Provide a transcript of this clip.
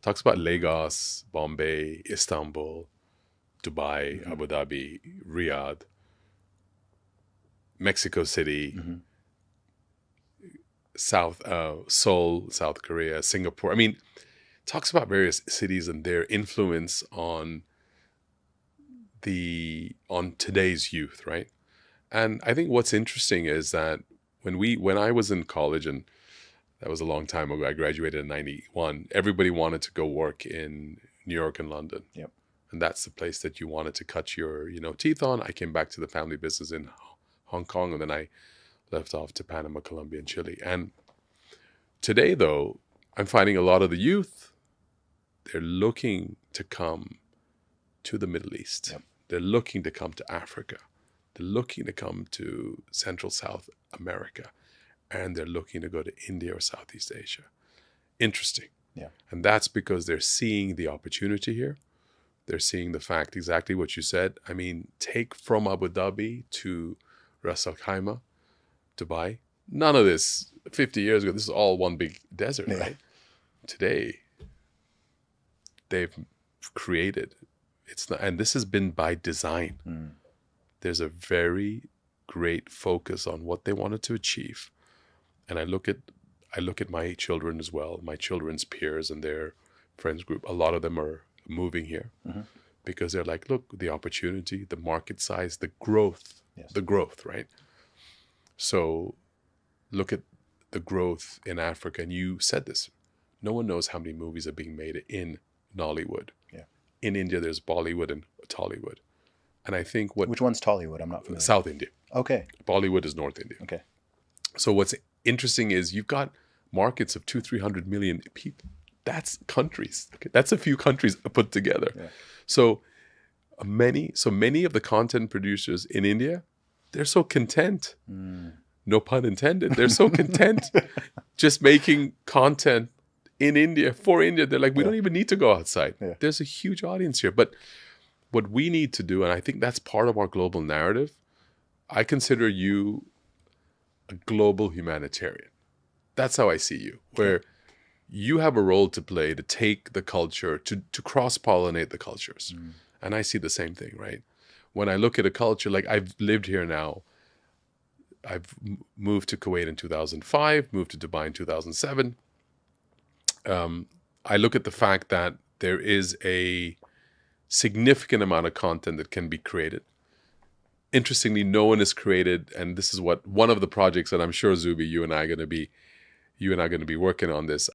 talks about Lagos, Bombay, Istanbul, Dubai, Abu Dhabi, Riyadh, Mexico City, Seoul, South Korea, Singapore. I mean, talks about various cities and their influence on today's youth, right? And I think what's interesting is that when I was in college, and that was a long time ago, I graduated in 91, everybody wanted to go work in New York and London. Yep. And that's the place that you wanted to cut your, teeth on. I came back to the family business in Hong Kong, and then I left off to Panama, Colombia, and Chile. And today, though, I'm finding a lot of the youth, they're looking to come to the Middle East. Yep. They're looking to come to Africa. They're looking to come to Central South America. And they're looking to go to India or Southeast Asia. Interesting. Yeah. And that's because they're seeing the opportunity here. They're seeing the fact, exactly what you said. I mean, take from Abu Dhabi to Ras Al Khaimah, Dubai. None of this 50 years ago, this is all one big desert, right? Today, they've created, it's not, and this has been by design. There's a very great focus on what they wanted to achieve. And I look at my children as well, my children's peers and their friends group. A lot of them are moving here because they're like, look, the opportunity, the market size, the growth, right? So look at the growth in Africa. And you said this, no one knows how many movies are being made in Nollywood. Yeah. In India, there's Bollywood and Tollywood. And I think Which one's Tollywood? I'm not familiar. South India. Okay. Bollywood is North India. Okay. So what's interesting is you've got markets of 200-300 million people. That's countries. Okay? That's a few countries put together. Yeah. So many of the content producers in India, they're so content. No pun intended. They're so content just making content in India for India. They're like, we don't even need to go outside. Yeah. There's a huge audience here. But what we need to do, and I think that's part of our global narrative, I consider you a global humanitarian. That's how I see you, where you have a role to play to take the culture, to cross-pollinate the cultures. And I see the same thing, right? When I look at a culture, like I've lived here now, I've moved to Kuwait in 2005, moved to Dubai in 2007. I look at the fact that there is a significant amount of content that can be created. Interestingly, no one has created, and this is what one of the projects that I'm sure, Zuby, you and I are going to be working on this.